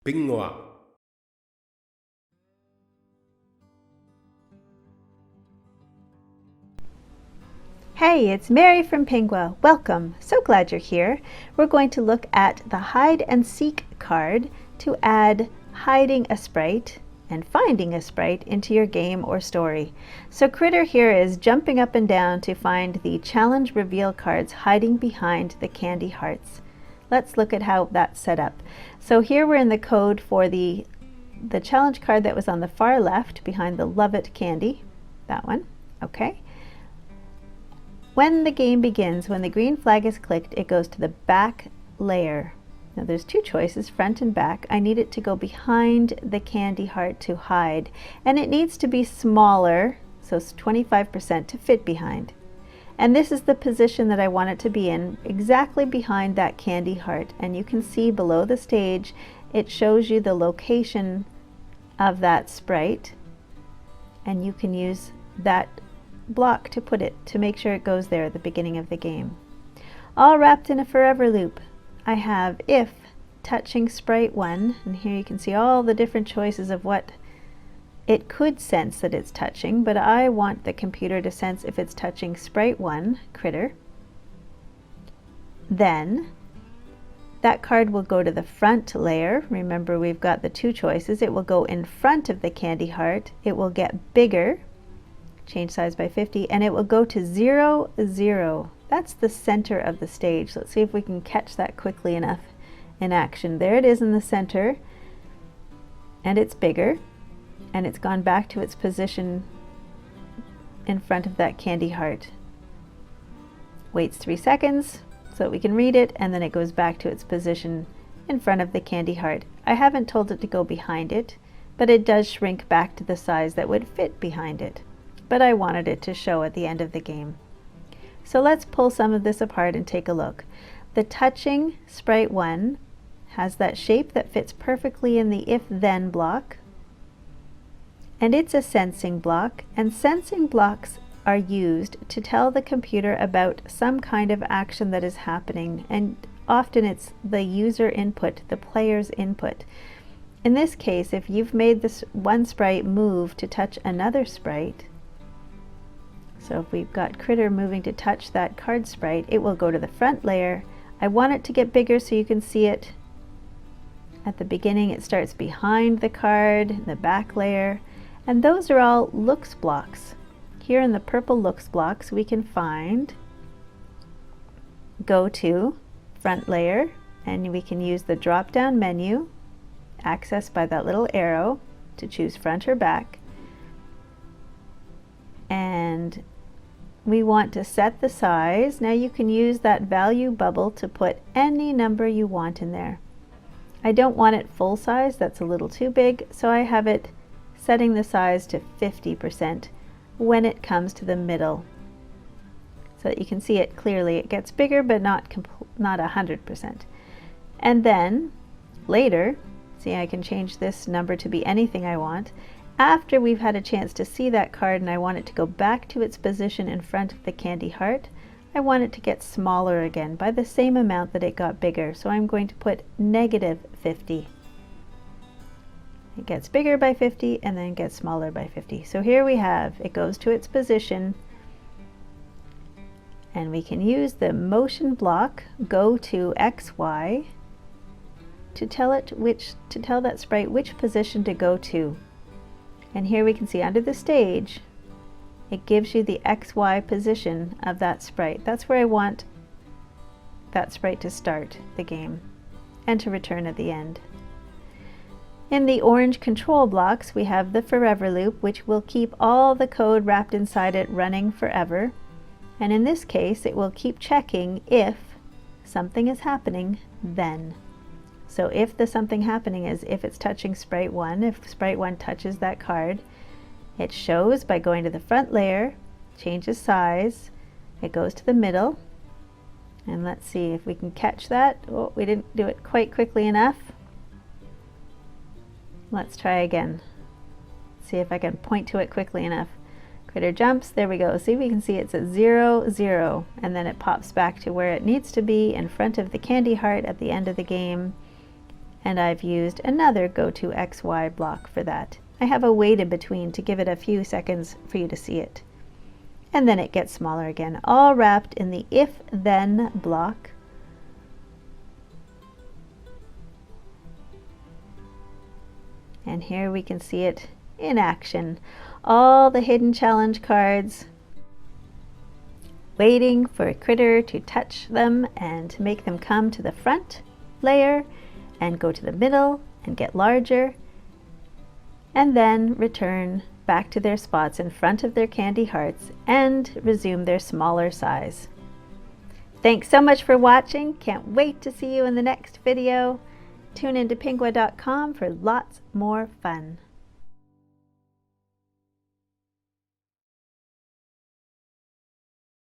Pingua. Hey, it's Mary from Pingua. Welcome. So glad you're here. We're going to look at the hide and seek card to add hiding a sprite and finding a sprite into your game or story. So Critter here is jumping up and down to find the challenge reveal cards hiding behind the candy hearts. Let's look at how that's set up. So here we're in the code for the challenge card that was on the far left behind the Love It candy. That one. Okay. When the game begins, when the green flag is clicked, it goes to the back layer. Now there's two choices, front and back. I need it to go behind the candy heart to hide. And it needs to be smaller, so it's 25% to fit behind. And this is the position that I want it to be in, exactly behind that candy heart. And you can see below the stage, it shows you the location of that sprite. And you can use that block to put it, to make sure it goes there at the beginning of the game. All wrapped in a forever loop. I have if touching sprite 1, and here you can see all the different choices of what it could sense that it's touching, but I want the computer to sense if it's touching sprite 1, Critter. Then that card will go to the front layer. Remember, we've got the two choices. It will go in front of the candy heart. It will get bigger, change size by 50, and it will go to 0, 0. That's the center of the stage. Let's see if we can catch that quickly enough in action. There it is in the center, and it's bigger, and it's gone back to its position in front of that candy heart. Waits 3 seconds so that we can read it, and then it goes back to its position in front of the candy heart. I haven't told it to go behind it, but it does shrink back to the size that would fit behind it. But I wanted it to show at the end of the game. So let's pull some of this apart and take a look. The touching sprite 1 has that shape that fits perfectly in the if-then block, and it's a sensing block, and sensing blocks are used to tell the computer about some kind of action that is happening, and often it's the user input, the player's input. In this case, if you've made this one sprite move to touch another sprite, so if we've got Critter moving to touch that card sprite, it will go to the front layer. I want it to get bigger so you can see it. At the beginning, it starts behind the card, the back layer, and those are all looks blocks. Here in the purple looks blocks, we can find go to front layer, and we can use the drop-down menu, accessed by that little arrow, to choose front or back. And we want to set the size. Now you can use that value bubble to put any number you want in there. I don't want it full size, that's a little too big, so I have it setting the size to 50% when it comes to the middle, so that you can see it clearly. It gets bigger, but not 100%. And then later, see, I can change this number to be anything I want. After we've had a chance to see that card and I want it to go back to its position in front of the candy heart, I want it to get smaller again by the same amount that it got bigger. So I'm going to put -50. It gets bigger by 50 and then gets smaller by 50. So here we have, it goes to its position, and we can use the motion block, go to XY, to tell that sprite which position to go to. And here we can see under the stage, it gives you the XY position of that sprite. That's where I want that sprite to start the game and to return at the end. In the orange control blocks, we have the forever loop, which will keep all the code wrapped inside it running forever. And in this case, it will keep checking if something is happening then. So if the something happening is if it's touching sprite 1, if sprite 1 touches that card, it shows by going to the front layer, changes size, it goes to the middle, and let's see if we can catch that. Oh, we didn't do it quite quickly enough. Let's try again. See if I can point to it quickly enough. Critter jumps, there we go. See, we can see it's at 0, 0, and then it pops back to where it needs to be in front of the candy heart at the end of the game. And I've used another Go to XY block for that. I have a wait in between to give it a few seconds for you to see it. And then it gets smaller again, all wrapped in the if-then block. And here we can see it in action. All the hidden challenge cards waiting for a critter to touch them and make them come to the front layer and go to the middle and get larger, and then return back to their spots in front of their candy hearts and resume their smaller size. Thanks so much for watching. Can't wait to see you in the next video. Tune into pingua.com for lots more fun.